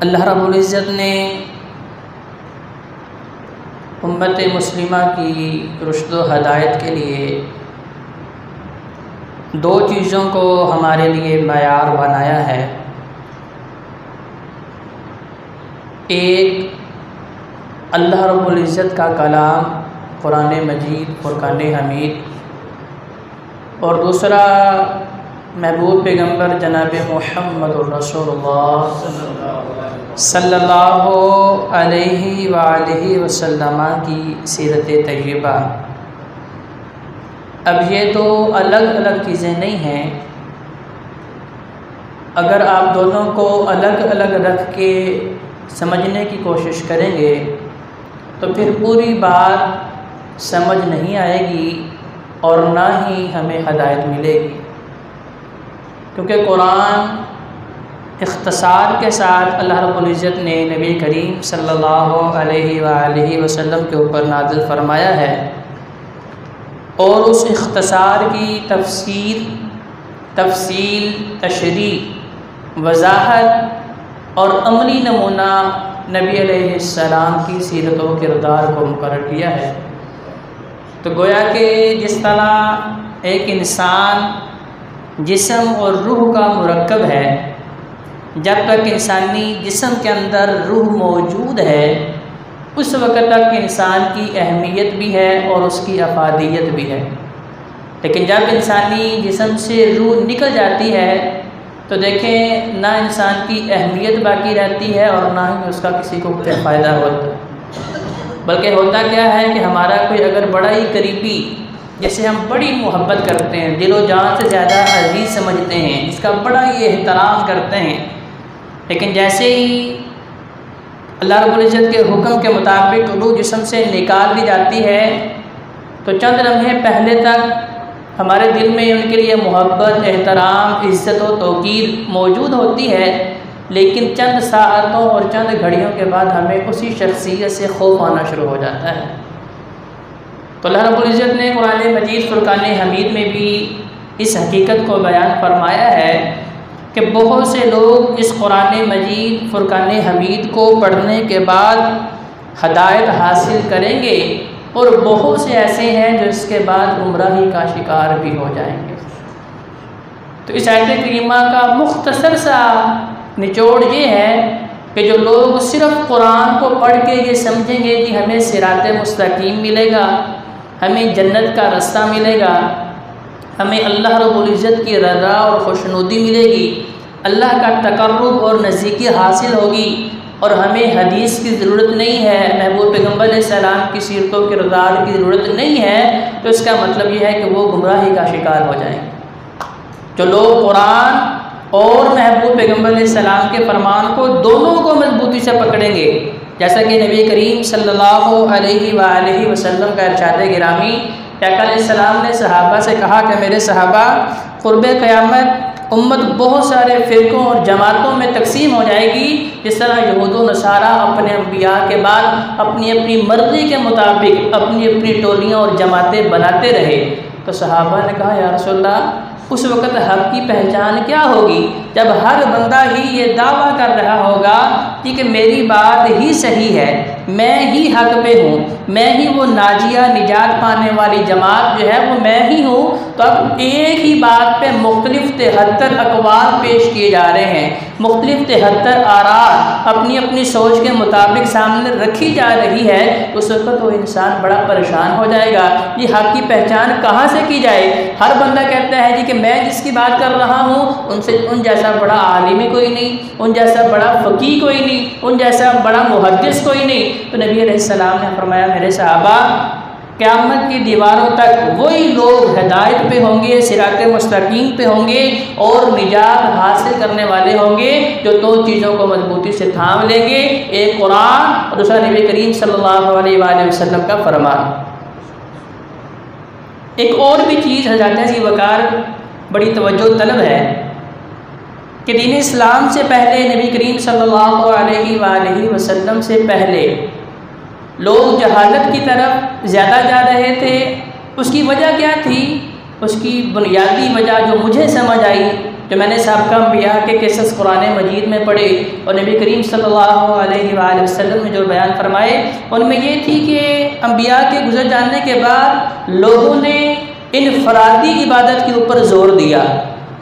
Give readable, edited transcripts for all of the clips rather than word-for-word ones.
اللہ رب العزت نے امت مسلمہ کی رشد و ہدایت کے لیے دو چیزوں کو ہمارے لیے معیار بنایا ہے۔ ایک اللہ رب العزت کا کلام قرآن مجید فرقان حمید، اور دوسرا محبوب پیغمبر جناب محمد الرسول اللہ صلی اللہ علیہ وآلہ وسلم کی سیرت طیبہ۔ اب یہ تو الگ الگ چیزیں نہیں ہیں، اگر آپ دونوں کو الگ الگ رکھ کے سمجھنے کی کوشش کریں گے تو پھر پوری بات سمجھ نہیں آئے گی اور نہ ہی ہمیں ہدایت ملے گی، کیونکہ قرآن اختصار کے ساتھ اللہ رب العزت نے نبی کریم صلی اللہ علیہ وآلہ وسلم کے اوپر نازل فرمایا ہے، اور اس اختصار کی تفصیل، تشریح، وضاحت اور عملی نمونہ نبی علیہ السلام کی سیرت و کردار کو مقرر کیا ہے۔ تو گویا کہ جس طرح ایک انسان جسم اور روح کا مرکب ہے، جب تک انسانی جسم کے اندر روح موجود ہے اس وقت تک انسان کی اہمیت بھی ہے اور اس کی افادیت بھی ہے، لیکن جب انسانی جسم سے روح نکل جاتی ہے تو دیکھیں نہ انسان کی اہمیت باقی رہتی ہے اور نہ ہی اس کا کسی کو فائدہ ہوتا ہے، بلکہ ہوتا کیا ہے کہ ہمارا کوئی اگر بڑا ہی قریبی جسے ہم بڑی محبت کرتے ہیں، دل و جان سے زیادہ عزیز سمجھتے ہیں، اس کا بڑا ہی احترام کرتے ہیں، لیکن جیسے ہی اللہ رب العزت کے حکم کے مطابق روح جسم سے نکال دی جاتی ہے تو چند لمحے پہلے تک ہمارے دل میں ان کے لیے محبت، احترام، عزت و توقیر موجود ہوتی ہے، لیکن چند ساعتوں اور چند گھڑیوں کے بعد ہمیں اسی شخصیت سے خوف آنا شروع ہو جاتا ہے۔ تو اللہ رب العزت نے قرآن مجید فرقان حمید میں بھی اس حقیقت کو بیان فرمایا ہے کہ بہت سے لوگ اس قرآن مجید فرقان حمید کو پڑھنے کے بعد ہدایت حاصل کریں گے، اور بہت سے ایسے ہیں جو اس کے بعد گمراہی کا شکار بھی ہو جائیں گے۔ تو اس آیت کریمہ کا مختصر سا نچوڑ یہ ہے کہ جو لوگ صرف قرآن کو پڑھ کے یہ سمجھیں گے کہ ہمیں صراط مستقیم ملے گا، ہمیں جنت کا رستہ ملے گا، ہمیں اللہ رب العزت کی رضا اور خوشنودی ملے گی، اللہ کا تقرب اور نزدیکی حاصل ہوگی، اور ہمیں حدیث کی ضرورت نہیں ہے، محبوب پیغمبر علیہ السلام کی سیرت و کردار کی ضرورت نہیں ہے، تو اس کا مطلب یہ ہے کہ وہ گمراہی کا شکار ہو جائیں گے۔ جو لوگ قرآن اور محبوب پیغمبر علیہ السلام کے فرمان کو دونوں کو مضبوطی سے پکڑیں گے، جیسا کہ نبی کریم صلی اللہ علیہ وآلہ وسلم کا ارشاد گرامی کہ آقا علیہ السلام نے صحابہ سے کہا کہ میرے صحابہ، قرب قیامت امت بہت سارے فرقوں اور جماعتوں میں تقسیم ہو جائے گی، جس طرح یہود و نصارہ اپنے انبیاء کے بعد اپنی اپنی مرضی کے مطابق اپنی اپنی ٹولیاں اور جماعتیں بناتے رہے۔ تو صحابہ نے کہا یا رسول اللہ، اس وقت حق کی پہچان کیا ہوگی جب ہر بندہ ہی یہ دعویٰ کر رہا ہوگا کہ میری بات ہی صحیح ہے، میں ہی حق پہ ہوں، میں ہی وہ ناجیہ نجات پانے والی جماعت جو ہے وہ میں ہی ہوں، تو اب ایک ہی بات پہ مختلف 73 اقوال پیش کیے جا رہے ہیں، مختلف 73 آراء اپنی اپنی سوچ کے مطابق سامنے رکھی جا رہی ہے، اس وقت وہ انسان بڑا پریشان ہو جائے گا، یہ حق کی پہچان کہاں سے کی جائے؟ ہر بندہ کہتا ہے کہ میں جس کی بات کر رہا ہوں ان جیسا بڑا عالمی کوئی نہیں، ان جیسا بڑا فقیہ کوئی نہیں، ان جیسا بڑا محدث کوئی نہیں۔ تو نبی علیہ السلام نے فرمایا میرے صحابہ، قیامت کی دیواروں تک وہی لوگ ہدایت پہ ہوں گے، صراط مستقیم پہ ہوں گے اور نجات حاصل کرنے والے ہوں گے جو دو چیزوں کو مضبوطی سے تھام لیں گے، ایک قرآن اور دوسرا نبی کریم صلی اللہ علیہ وآلہ وسلم کا فرمان۔ ایک اور بھی چیز حضرت عزیز وقار بڑی توجہ طلب ہے کہ دین اسلام سے پہلے، نبی کریم صلی اللہ علیہ وآلہ وسلم سے پہلے لوگ جہالت کی طرف زیادہ جا رہے تھے۔ اس کی وجہ کیا تھی؟ اس کی بنیادی وجہ جو مجھے سمجھ آئی جو میں نے سابقہ انبیاء کے قصص قرآن مجید میں پڑھے اور نبی کریم صلی اللہ علیہ وآلہ وسلم نے جو بیان فرمائے، ان میں یہ تھی کہ انبیاء کے گزر جانے کے بعد لوگوں نے انفرادی عبادت کے اوپر زور دیا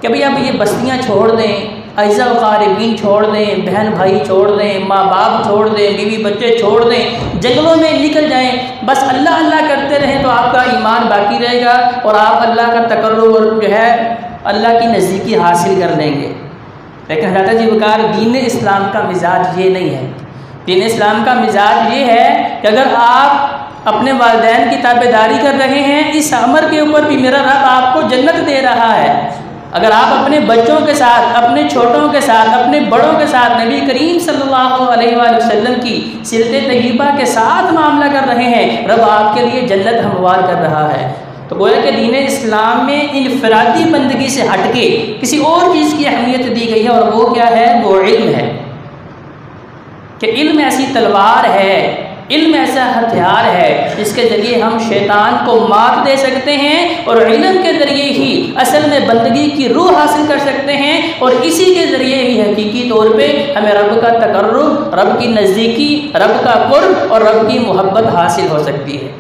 کہ بھئی اب یہ بستیاں چھوڑ دیں، اعزاء و قاربین چھوڑ دیں، بہن بھائی چھوڑ دیں، ماں باپ چھوڑ دیں، بیوی بچے چھوڑ دیں، جنگلوں میں نکل جائیں، بس اللہ اللہ کرتے رہیں تو آپ کا ایمان باقی رہے گا اور آپ اللہ کا تقرب اور جو ہے اللہ کی نزدیکی حاصل کر لیں گے۔ لیکن حضرت جی وقار دین اسلام کا مزاج یہ نہیں ہے۔ دین اسلام کا مزاج یہ ہے کہ اگر آپ اپنے والدین کی تابعداری کر رہے ہیں، اس امر کے اوپر بھی میرا رب آپ کو جنت دے رہا ہے۔ اگر آپ اپنے بچوں کے ساتھ، اپنے چھوٹوں کے ساتھ، اپنے بڑوں کے ساتھ نبی کریم صلی اللہ علیہ وآلہ وسلم کی سیرت طیبہ کے ساتھ معاملہ کر رہے ہیں، رب آپ کے لیے جنت ہموار کر رہا ہے۔ تو گویا کہ دین اسلام میں انفرادی بندگی سے ہٹ کے کسی اور چیز کی اہمیت دی گئی ہے، اور وہ کیا ہے؟ وہ علم ہے کہ علم ایسی تلوار ہے، علم ایسا ہتھیار ہے جس کے ذریعے ہم شیطان کو مات دے سکتے ہیں، اور علم کے ذریعے ہی اصل میں بندگی کی روح حاصل کر سکتے ہیں، اور اسی کے ذریعے ہی حقیقی طور پہ ہمیں رب کا تقرب، رب کی نزدیکی، رب کا قرب اور رب کی محبت حاصل ہو سکتی ہے۔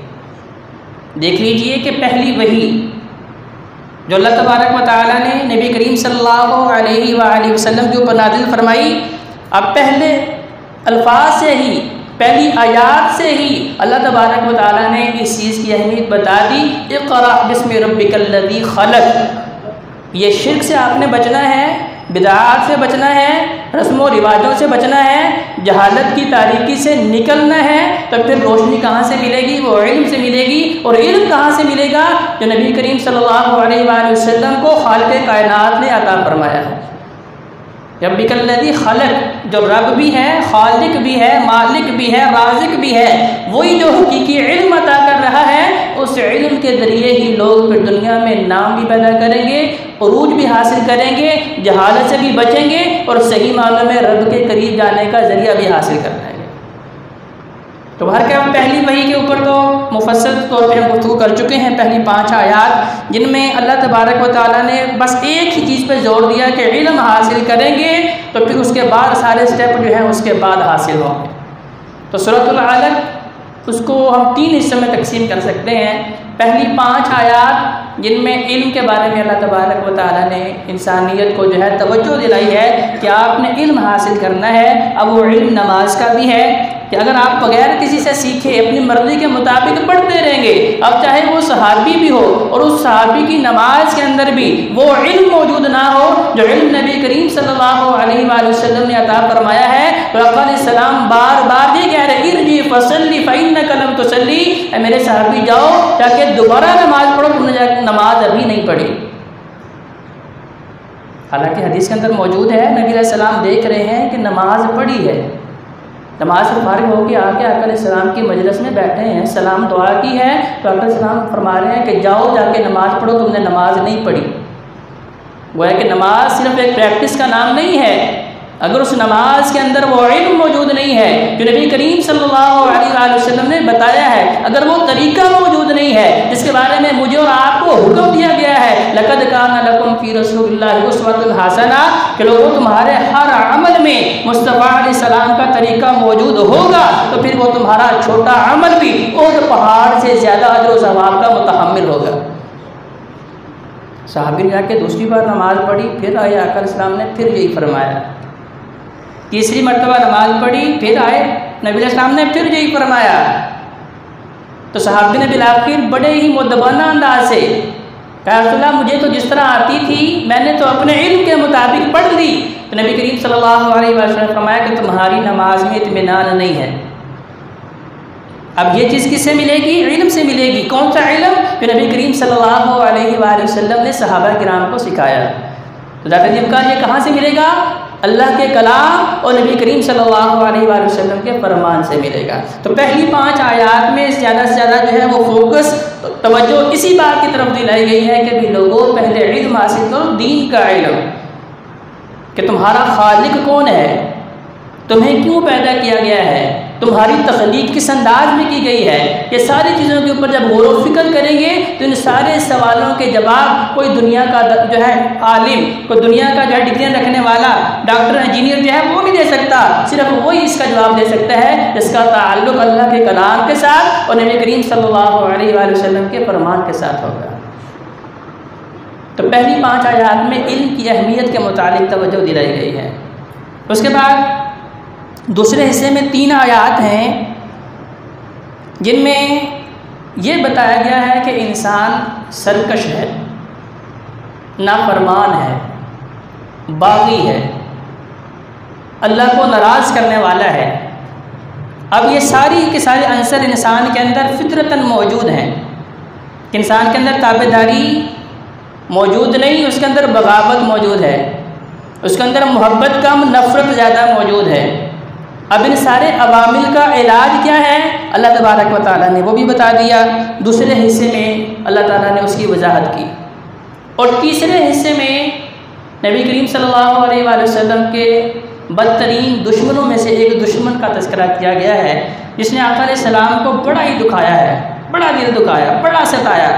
دیکھ لیجئے کہ پہلی وحی جو اللہ تبارک و تعالیٰ نے نبی کریم صلی اللہ علیہ وآلہ وسلم کے اوپر نازل فرمائی، اب پہلے الفاظ سے ہی، پہلی آیات سے ہی اللہ تبارک و تعالیٰ نے اس چیز کی اہمیت بتا دی، اقرأ بسم ربک الذی خلق۔ یہ شرک سے آپ نے بچنا ہے، بدعات سے بچنا ہے، رسم و رواجوں سے بچنا ہے، جہالت کی تاریکی سے نکلنا ہے، تو پھر روشنی کہاں سے ملے گی؟ وہ علم سے ملے گی۔ اور علم کہاں سے ملے گا؟ جو نبی کریم صلی اللہ علیہ وآلہ وسلم کو خالق کائنات نے عطا فرمایا ہے۔ ربک الذی خلق، جو رب بھی ہے، خالق بھی ہے، مالک بھی ہے، رازق بھی ہے، وہی جو حقیقی علم عطا کر رہا ہے، اس علم کے ذریعے ہی لوگ پھر دنیا میں نام بھی پیدا کریں گے، عروج بھی حاصل کریں گے، جہالت سے بھی بچیں گے، اور صحیح معنوں میں رب کے قریب جانے کا ذریعہ بھی حاصل کر لیں گے۔ تو ہر کیا پہلی وحی کے اوپر تو مفصل طور پہ ہم گفتگو کر چکے ہیں، پہلی 5 آیات جن میں اللہ تبارک و تعالیٰ نے بس ایک ہی چیز پہ زور دیا کہ علم حاصل کریں گے تو پھر اس کے بعد سارے سٹیپ جو ہیں اس کے بعد حاصل ہوں گے۔ تو سورۃ العلق اس کو ہم 3 حصوں میں تقسیم کر سکتے ہیں۔ پہلی 5 آیات جن میں علم کے بارے میں اللہ تبارک و تعالیٰ نے انسانیت کو جو ہے توجہ دلائی ہے کہ آپ نے علم حاصل کرنا ہے۔ اب وہ علم نماز کا بھی ہے کہ اگر آپ بغیر کسی سے سیکھے اپنی مرضی کے مطابق پڑھتے رہیں گے، اب چاہے وہ صحابی بھی ہو اور اس صحابی کی نماز کے اندر بھی وہ علم موجود نہ ہو جو علم نبی کریم صلی اللہ علیہ وآلہ وسلم نے عطا فرمایا ہے، تو آقا علیہ السلام بار بار یہ کہہ رہے ارجع فصلی فإنک لم تصلی، اے میرے صحابی جاؤ تاکہ دوبارہ نماز پڑھو، تم نے نماز ابھی نہیں پڑھی۔ حالانکہ حدیث کے اندر موجود ہے نبی علیہ السلام دیکھ رہے ہیں کہ نماز پڑھی ہے، نماز سے فارغ ہو کے آ کے آقا علیہ السلام کی مجلس میں بیٹھے ہیں، سلام دعا کی ہے، تو آقا علیہ السلام فرما رہے ہیں کہ جاؤ جا کے نماز پڑھو، تم نے نماز نہیں پڑھی۔ گویا کہ نماز صرف ایک پریکٹس کا نام نہیں ہے، اگر اس نماز کے اندر وہ علم موجود نہیں ہے جو نبی کریم صلی اللہ علیہ وآلہ وسلم نے بتایا ہے، اگر وہ طریقہ موجود نہیں ہے جس کے بارے میں مجھے اور آپ کو حکم دیا گیا ہے لَقَدْ كَانَ لَكُمْ فِي رَسُولِ اللَّهِ أُسْوَةٌ حَسَنَةٌ، کہ لوگوں تمہارے ہر عمل میں مصطفیٰ علیہ السلام کا طریقہ موجود ہوگا، تو پھر وہ تمہارا چھوٹا عمل بھی اور پہاڑ سے زیادہ اجر و ثواب کا متحمل ہوگا۔ صحابی نے جا کے دوسری بار نماز پڑھی، پھر آئے آقا علیہ السلام نے پھر یہی فرمایا، تیسری مرتبہ نماز پڑھی، پھر آئے نبی علیہ السلام نے پھر یہی فرمایا۔ تو صحابی نے بالآخر بڑے ہی مؤدبانہ انداز سے کہا رسول اللہ مجھے تو جس طرح آتی تھی میں نے تو اپنے علم کے مطابق پڑھ لی۔ تو نبی کریم صلی اللہ علیہ وسلم نے فرمایا کہ تمہاری نماز میں اطمینان نہیں ہے۔ اب یہ چیز کس سے ملے گی؟ علم سے ملے گی۔ کون سا علم؟ کہ نبی کریم صلی اللہ علیہ وآلہ وسلم نے صحابہ کرام کو سکھایا۔ تو ذات عجیب کا یہ کہاں سے ملے گا؟ اللہ کے کلام اور نبی کریم صلی اللہ علیہ وآلہ وسلم کے فرمان سے ملے گا۔ تو پہلی 5 آیات میں زیادہ سے زیادہ جو ہے وہ فوکس، توجہ اسی بات کی طرف دلائی گئی ہے کہ بھی لوگوں پہلے علم حاصل کرو، دین کا علم، کہ تمہارا خالق کون ہے، تمہیں کیوں پیدا کیا گیا ہے، تمہاری تخلیق کس انداز میں کی گئی ہے، یہ ساری چیزوں کے اوپر جب غور و فکر کریں گے تو ان سارے سوالوں کے جواب کوئی دنیا کا جو ہے عالم، کوئی دنیا کا جو ہے ڈگریاں رکھنے والا ڈاکٹر انجینئر جو ہے وہ نہیں دے سکتا، صرف وہی اس کا جواب دے سکتا ہے جس کا تعلق اللہ کے کلام کے ساتھ اور نبی کریم صلی اللہ علیہ وآلہ وسلم کے فرمان کے ساتھ ہوگا۔ تو پہلی 5 آیات میں علم کی اہمیت کے متعلق توجہ دلائی گئی ہے۔ اس کے بعد دوسرے حصے میں 3 آیات ہیں جن میں یہ بتایا گیا ہے کہ انسان سرکش ہے، نافرمان ہے، باغی ہے، اللہ کو ناراض کرنے والا ہے۔ اب یہ ساری کے سارے عنصر انسان کے اندر فطرتاً موجود ہیں، کہ انسان کے اندر تابعداری موجود نہیں، اس کے اندر بغاوت موجود ہے، اس کے اندر محبت کم، نفرت زیادہ موجود ہے۔ اب ان سارے عوامل کا علاج کیا ہے اللہ تبارک و تعالیٰ نے وہ بھی بتا دیا، دوسرے حصے میں اللہ تعالیٰ نے اس کی وضاحت کی، اور تیسرے حصے میں نبی کریم صلی اللہ علیہ وآلہ وسلم کے بدترین دشمنوں میں سے ایک دشمن کا تذکرہ کیا گیا ہے جس نے آقا علیہ السلام کو بڑا ہی دکھایا ہے، بڑا دل دکھایا، بڑا ستایا،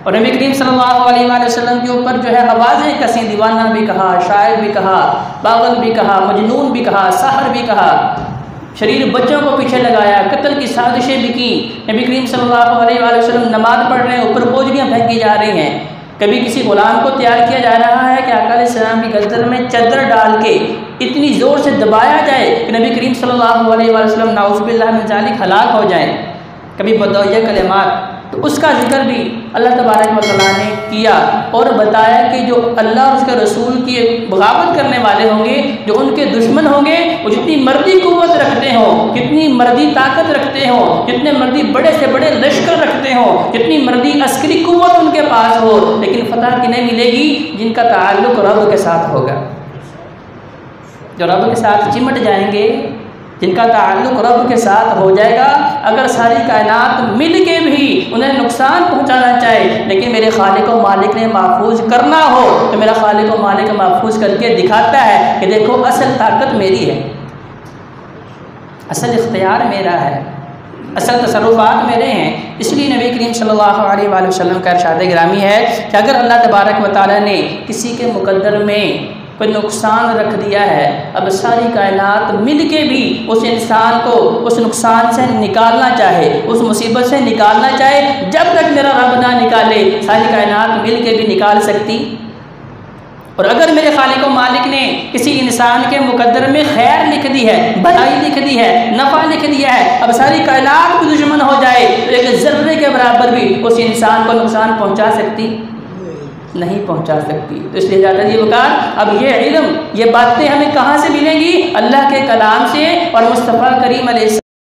اور نبی کریم صلی اللہ علیہ وآلہ وسلم کے اوپر جو ہے آوازیں کسی، دیوانہ بھی کہا، شاعر بھی کہا، پاگل بھی کہا، مجنون بھی کہا، ساحر بھی کہا، شریر بچوں کو پیچھے لگایا، قتل کی سازشیں بھی کی۔ نبی کریم صلی اللہ علیہ وآلہ وسلم نماز پڑھ رہے ہیں، اوپر بوجھلیاں پھینکی جا رہی ہیں، کبھی کسی غلام کو تیار کیا جا رہا ہے کہ آقا علیہ السلام کی گردن میں چادر ڈال کے اتنی زور سے دبایا جائے کہ نبی کریم صلی اللہ علیہ وآلہ وسلم نعوذ باللہ من ذالک ہلاک ہو جائیں، کبھی بدعیہ کلمات۔ تو اس کا ذکر بھی اللہ تبارک و تعالیٰ نے کیا اور بتایا کہ جو اللہ اور اس کے رسول کی بغاوت کرنے والے ہوں گے، جو ان کے دشمن ہوں گے، وہ جتنی مردی قوت رکھتے ہوں، جتنی مردی طاقت رکھتے ہوں، جتنے مردی بڑے سے بڑے لشکر رکھتے ہوں، جتنی مردی عسکری قوت ان کے پاس ہو، لیکن فتح کنہیں ملے گی جن کا تعلق رب کے ساتھ ہوگا، جو رب کے ساتھ چمٹ جائیں گے، جن کا تعلق رب کے ساتھ ہو جائے گا۔ اگر ساری کائنات مل کے بھی انہیں نقصان پہنچانا چاہے لیکن میرے خالق و مالک نے محفوظ کرنا ہو تو میرا خالق و مالک محفوظ کر کے دکھاتا ہے کہ دیکھو اصل طاقت میری ہے، اصل اختیار میرا ہے، اصل تصرفات میرے ہیں۔ اس لیے نبی کریم صلی اللہ علیہ وآلہ وسلم کا ارشاد گرامی ہے کہ اگر اللہ تبارک و تعالیٰ نے کسی کے مقدر میں کوئی نقصان رکھ دیا ہے، اب ساری کائنات مل کے بھی اس انسان کو اس نقصان سے نکالنا چاہے، اس مصیبت سے نکالنا چاہے، جب تک میرا رب نہ نکالے ساری کائنات مل کے بھی نکال سکتی۔ اور اگر میرے خالق و مالک نے کسی انسان کے مقدر میں خیر لکھ دی ہے، بھلائی لکھ دی ہے، نفع لکھ دیا ہے، اب ساری کائنات کو دشمن ہو جائے تو ایک ذرے کے برابر بھی اس انسان کو نقصان پہنچا سکتی نہیں پہنچا سکتی۔ تو اس لیے جاتا یہ وقار اب یہ علم، یہ باتیں ہمیں کہاں سے ملیں گی؟ اللہ کے کلام سے اور مصطفیٰ کریم علیہ السلام